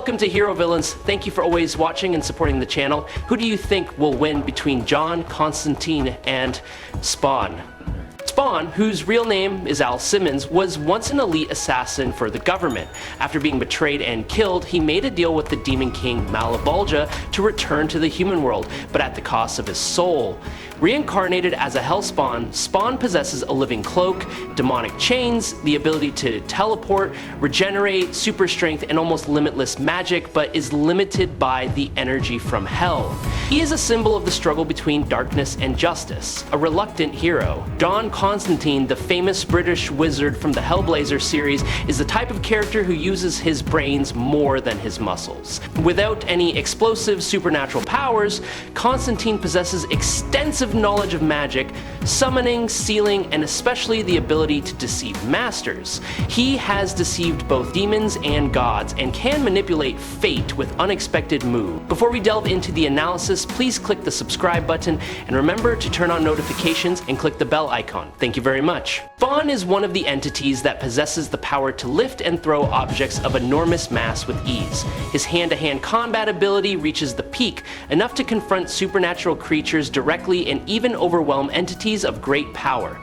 Welcome to Hero Villains. Thank you for always watching and supporting the channel. Who do you think will win between John, Constantine, and Spawn? Spawn, whose real name is Simmons, was once an elite assassin for the government. After being betrayed and killed, he made a deal with the Demon King Malebolgia to return to the human world, but at the cost of his soul. Reincarnated as a Hellspawn, Spawn possesses a living cloak, demonic chains, the ability to teleport, regenerate, super strength, and almost limitless magic, but is limited by the energy from hell. He is a symbol of the struggle between darkness and justice, a reluctant hero. John Constantine, the famous British wizard from the Hellblazer series, is the type of character who uses his brains more than his muscles. Without any explosive supernatural powers, Constantine possesses extensive knowledge of magic, summoning, sealing, and especially the ability to deceive masters. He has deceived both demons and gods, and can manipulate fate with unexpected moves. Before we delve into the analysis, please click the subscribe button, and remember to turn on notifications and click the bell icon. Thank you very much. Spawn is one of the entities that possesses the power to lift and throw objects of enormous mass with ease. His hand-to-hand combat ability reaches the peak, enough to confront supernatural creatures directly and even overwhelm entities of great power.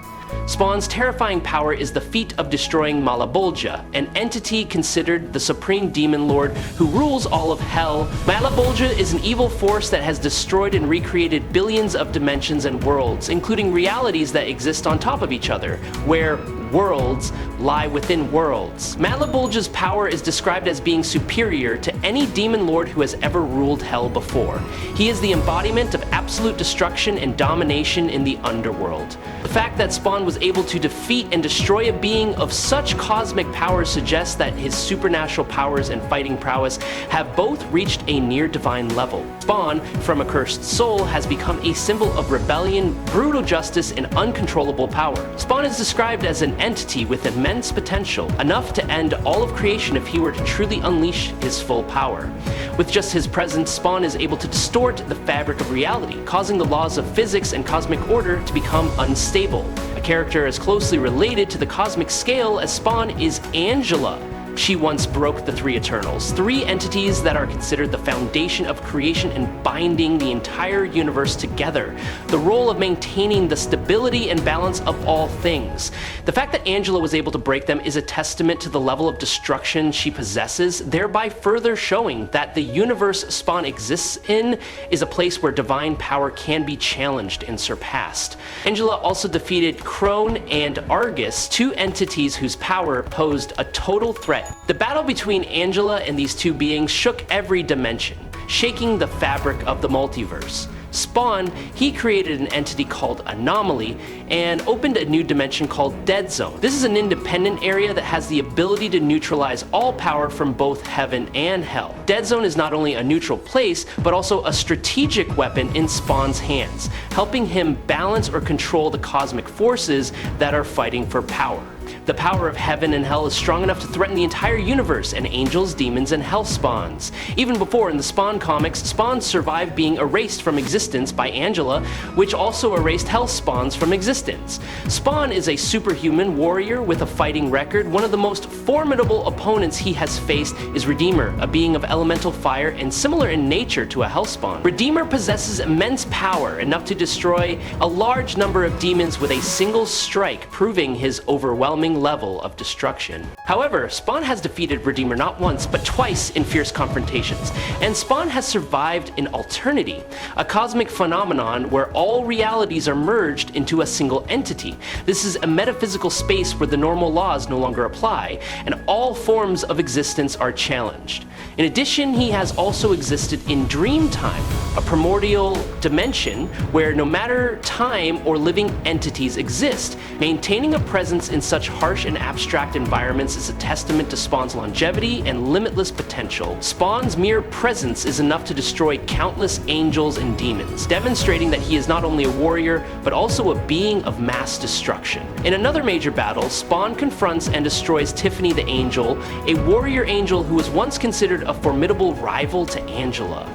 Spawn's terrifying power is the feat of destroying Malebolgia, an entity considered the supreme demon lord who rules all of hell. Malebolgia is an evil force that has destroyed and recreated billions of dimensions and worlds, including realities that exist on top of each other, where worlds lie within worlds. Malebolgia's power is described as being superior to any demon lord who has ever ruled hell before. He is the embodiment of absolute destruction and domination in the underworld. The fact that Spawn was able to defeat and destroy a being of such cosmic power suggests that his supernatural powers and fighting prowess have both reached a near divine level. Spawn, from a cursed soul, has become a symbol of rebellion, brutal justice, and uncontrollable power. Spawn is described as an entity with immense potential, enough to end all of creation if he were to truly unleash his full power. With just his presence, Spawn is able to distort the fabric of reality, causing the laws of physics and cosmic order to become unstable. A character as closely related to the cosmic scale as Spawn is Angela. She once broke the three Eternals, three entities that are considered the foundation of creation and binding the entire universe together. The role of maintaining the stability and balance of all things. The fact that Angela was able to break them is a testament to the level of destruction she possesses, thereby further showing that the universe Spawn exists in is a place where divine power can be challenged and surpassed. Angela also defeated Crone and Argus, two entities whose power posed a total threat. The battle between Angela and these two beings shook every dimension, shaking the fabric of the multiverse. Spawn, he created an entity called Anomaly and opened a new dimension called Dead Zone. This is an independent area that has the ability to neutralize all power from both heaven and hell. Dead Zone is not only a neutral place, but also a strategic weapon in Spawn's hands, helping him balance or control the cosmic forces that are fighting for power. The power of heaven and hell is strong enough to threaten the entire universe and angels, demons, and hell spawns. Even before, in the Spawn comics, spawns survived being erased from existence by Angela, which also erased hell spawns from existence. Spawn is a superhuman warrior with a fighting record. One of the most formidable opponents he has faced is Redeemer, a being of elemental fire and similar in nature to a hellspawn. Redeemer possesses immense power, enough to destroy a large number of demons with a single strike, proving his overwhelming level of destruction. However, Spawn has defeated Redeemer not once, but twice in fierce confrontations, and Spawn has survived in Alternity, a cosmic phenomenon where all realities are merged into a single entity. This is a metaphysical space where the normal laws no longer apply, and all forms of existence are challenged. In addition, he has also existed in Dreamtime, a primordial dimension where no matter time or living entities exist. Maintaining a presence in such harsh and abstract environments is a testament to Spawn's longevity and limitless potential. Spawn's mere presence is enough to destroy countless angels and demons, demonstrating that he is not only a warrior, but also a being of mass destruction. In another major battle, Spawn confronts and destroys Tiffany the Angel, a warrior angel who was once considered a formidable rival to Angela.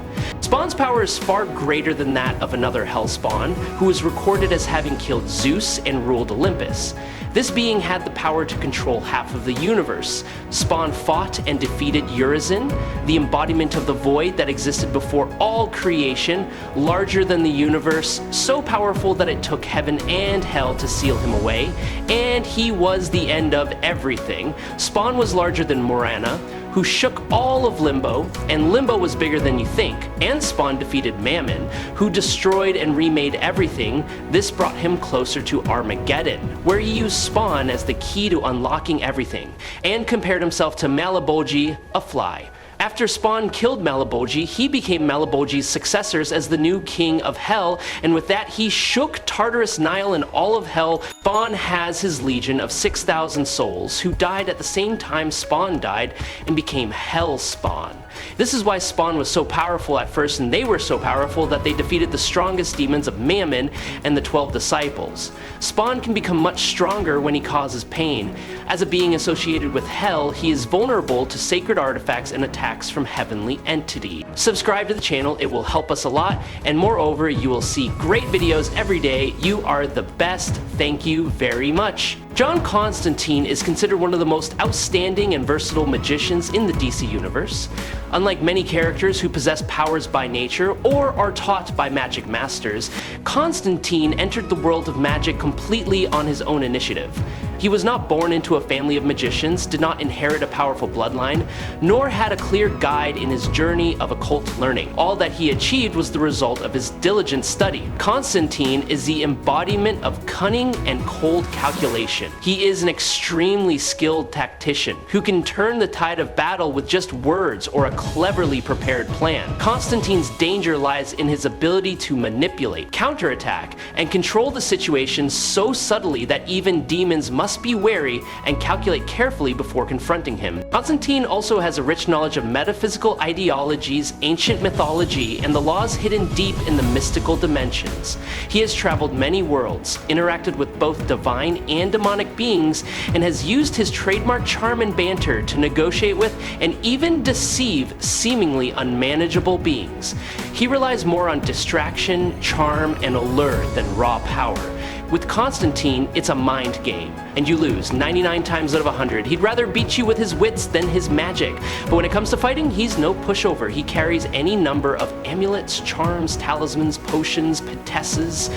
Spawn's power is far greater than that of another Hell Spawn, who is recorded as having killed Zeus and ruled Olympus. This being had the power to control half of the universe. Spawn fought and defeated Urizen, the embodiment of the void that existed before all creation, larger than the universe, so powerful that it took heaven and hell to seal him away, and he was the end of everything. Spawn was larger than Morana, who shook all of Limbo, and Limbo was bigger than you think, and Spawn defeated Mammon, who destroyed and remade everything. This brought him closer to Armageddon, where he used Spawn as the key to unlocking everything, and compared himself to Malabolgi, a fly. After Spawn killed Malabolgi, he became Malabolgi's successors as the new king of Hell, and with that he shook Tartarus, Nile, and all of Hell. Spawn has his legion of 6,000 souls, who died at the same time Spawn died and became Hell Spawn. This is why Spawn was so powerful at first, and they were so powerful that they defeated the strongest demons of Mammon and the 12 disciples. Spawn can become much stronger when he causes pain. As a being associated with Hell, he is vulnerable to sacred artifacts and attacks from heavenly entities. Subscribe to the channel, it will help us a lot, and moreover, you will see great videos every day. You are the best. Thank you very much. John Constantine is considered one of the most outstanding and versatile magicians in the DC universe. Unlike many characters who possess powers by nature or are taught by magic masters, Constantine entered the world of magic completely on his own initiative. He was not born into a family of magicians, did not inherit a powerful bloodline, nor had a clear guide in his journey of occult learning. All that he achieved was the result of his diligent study. Constantine is the embodiment of cunning and cold calculation. He is an extremely skilled tactician who can turn the tide of battle with just words or a cleverly prepared plan. Constantine's danger lies in his ability to manipulate, counterattack, and control the situation so subtly that even demons must be wary and calculate carefully before confronting him. Constantine also has a rich knowledge of metaphysical ideologies, ancient mythology, and the laws hidden deep in the mystical dimensions. He has traveled many worlds, interacted with both divine and demonic beings, and has used his trademark charm and banter to negotiate with and even deceive seemingly unmanageable beings. He relies more on distraction, charm, and allure than raw power. With Constantine, it's a mind game, and you lose 99 times out of 100. He'd rather beat you with his wits than his magic. But when it comes to fighting, he's no pushover. He carries any number of amulets, charms, talismans, potions, petesses,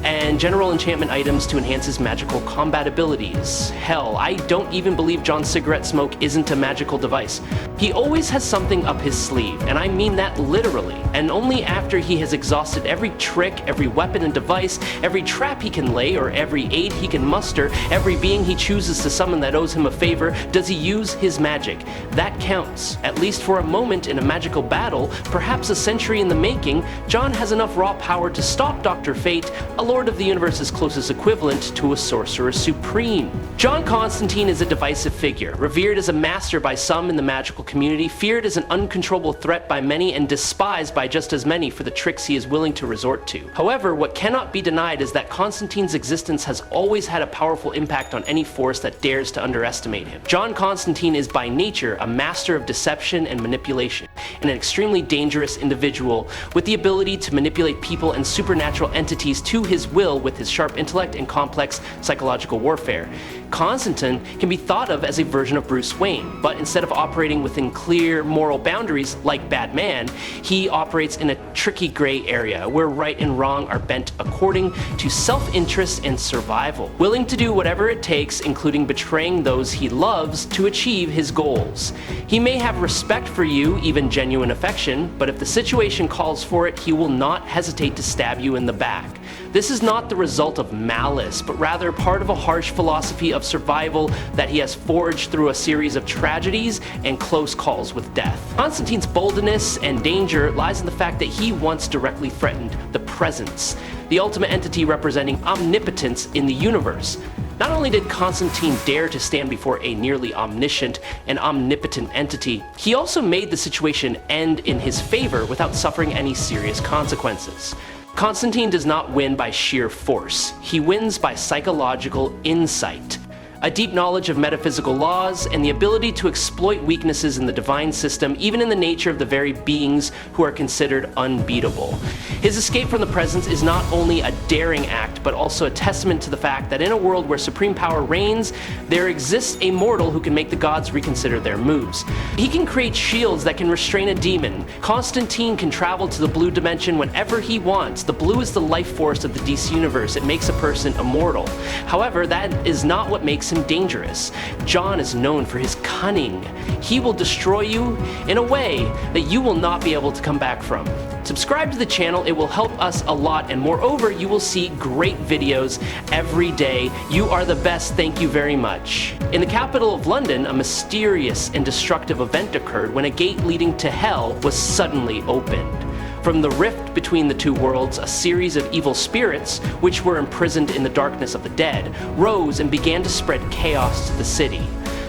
and general enchantment items to enhance his magical combat abilities. Hell, I don't even believe John's cigarette smoke isn't a magical device. He always has something up his sleeve, and I mean that literally. And only after he has exhausted every trick, every weapon and device, every trap he can lay, or every aid he can muster, every being he chooses to summon that owes him a favor, does he use his magic. That counts. At least for a moment in a magical battle, perhaps a century in the making, John has enough raw power to stop Dr. Fate, a Lord of the Universe's closest equivalent to a Sorcerer Supreme. John Constantine is a divisive figure, revered as a master by some in the magical community, feared as an uncontrollable threat by many, and despised by just as many for the tricks he is willing to resort to. However, what cannot be denied is that Constantine's existence has always had a powerful impact on any force that dares to underestimate him. John Constantine is by nature a master of deception and manipulation, and an extremely dangerous individual with the ability to manipulate people and supernatural entities to his will with his sharp intellect and complex psychological warfare. Constantine can be thought of as a version of Bruce Wayne, but instead of operating within clear moral boundaries like Batman, he operates in a tricky gray area where right and wrong are bent according to self-interest and survival, willing to do whatever it takes, including betraying those he loves, to achieve his goals. He may have respect for you, even genuine affection, but if the situation calls for it, he will not hesitate to stab you in the back. This is not the result of malice, but rather part of a harsh philosophy of survival that he has forged through a series of tragedies and close calls with death. Constantine's boldness and danger lies in the fact that he once directly threatened the Presence, the ultimate entity representing omnipotence in the universe. Not only did Constantine dare to stand before a nearly omniscient and omnipotent entity, he also made the situation end in his favor without suffering any serious consequences. Constantine does not win by sheer force. He wins by psychological insight. a deep knowledge of metaphysical laws, and the ability to exploit weaknesses in the divine system, even in the nature of the very beings who are considered unbeatable. His escape from the presence is not only a daring act, but also a testament to the fact that in a world where supreme power reigns, there exists a mortal who can make the gods reconsider their moves. He can create shields that can restrain a demon. Constantine can travel to the blue dimension whenever he wants. The blue is the life force of the DC universe. It makes a person immortal. However, that is not what makes him dangerous. John is known for his cunning. He will destroy you in a way that you will not be able to come back from. Subscribe to the channel, it will help us a lot, and moreover, you will see great videos every day. You are the best, thank you very much. In the capital of London, a mysterious and destructive event occurred when a gate leading to hell was suddenly opened. From the rift between the two worlds, a series of evil spirits, which were imprisoned in the darkness of the dead, rose and began to spread chaos to the city.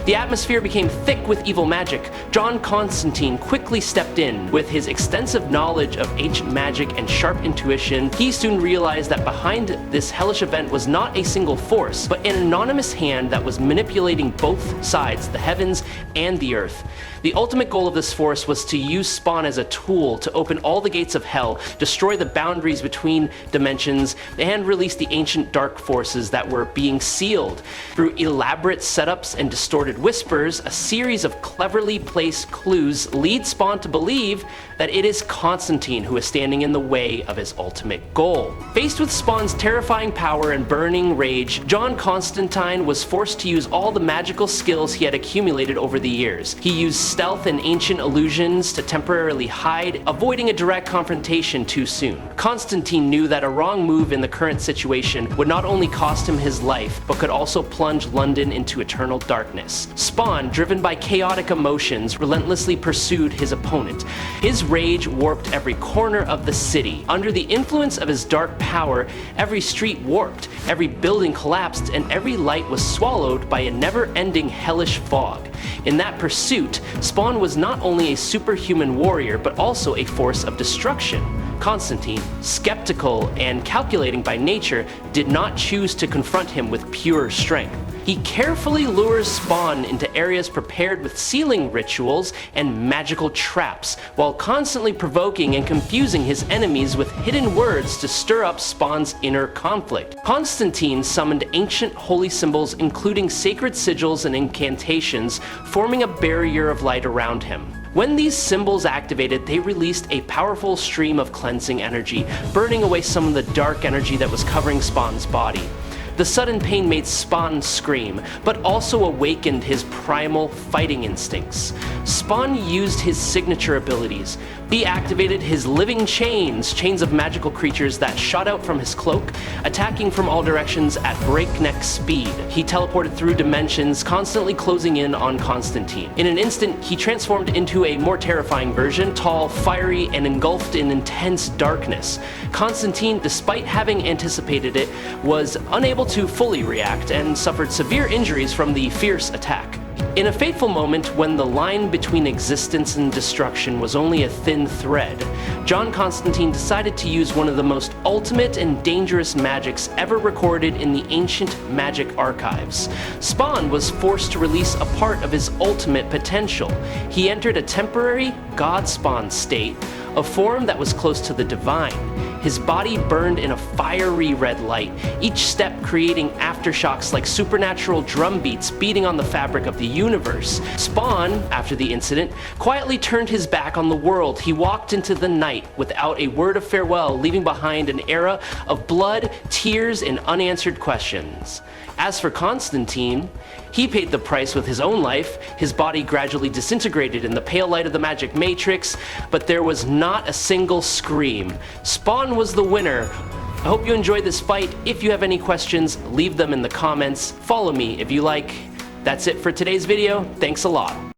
The atmosphere became thick with evil magic. John Constantine quickly stepped in. With his extensive knowledge of ancient magic and sharp intuition, he soon realized that behind this hellish event was not a single force, but an anonymous hand that was manipulating both sides, the heavens and the earth. The ultimate goal of this force was to use Spawn as a tool to open all the gates of hell, destroy the boundaries between dimensions, and release the ancient dark forces that were being sealed. Through elaborate setups and distorted whispers, a series of cleverly placed clues lead Spawn to believe that it is Constantine who is standing in the way of his ultimate goal. Faced with Spawn's terrifying power and burning rage, John Constantine was forced to use all the magical skills he had accumulated over the years. He used stealth and ancient illusions to temporarily hide, avoiding a direct confrontation too soon. Constantine knew that a wrong move in the current situation would not only cost him his life, but could also plunge London into eternal darkness. Spawn, driven by chaotic emotions, relentlessly pursued his opponent. His rage warped every corner of the city. Under the influence of his dark power, every street warped, every building collapsed, and every light was swallowed by a never-ending hellish fog. In that pursuit, Spawn was not only a superhuman warrior, but also a force of destruction. Constantine, skeptical and calculating by nature, did not choose to confront him with pure strength. He carefully lures Spawn into areas prepared with sealing rituals and magical traps, while constantly provoking and confusing his enemies with hidden words to stir up Spawn's inner conflict. Constantine summoned ancient holy symbols, including sacred sigils and incantations, forming a barrier of light around him. When these symbols activated, they released a powerful stream of cleansing energy, burning away some of the dark energy that was covering Spawn's body. The sudden pain made Spawn scream, but also awakened his primal fighting instincts. Spawn used his signature abilities. He activated his living chains of magical creatures that shot out from his cloak, attacking from all directions at breakneck speed. He teleported through dimensions, constantly closing in on Constantine. In an instant, he transformed into a more terrifying version, tall, fiery, and engulfed in intense darkness. Constantine, despite having anticipated it, was unable to fully react and suffered severe injuries from the fierce attack. In a fateful moment when the line between existence and destruction was only a thin thread, John Constantine decided to use one of the most ultimate and dangerous magics ever recorded in the ancient magic archives. Spawn was forced to release a part of his ultimate potential. He entered a temporary God-spawn state, a form that was close to the divine. His body burned in a fiery red light, each step creating aftershocks like supernatural drum beats beating on the fabric of the universe. Spawn, after the incident, quietly turned his back on the world. He walked into the night without a word of farewell, leaving behind an era of blood, tears, and unanswered questions. As for Constantine, he paid the price with his own life. His body gradually disintegrated in the pale light of the magic matrix, but there was not a single scream. Spawn was the winner. I hope you enjoyed this fight. If you have any questions, leave them in the comments. Follow me if you like. That's it for today's video. Thanks a lot.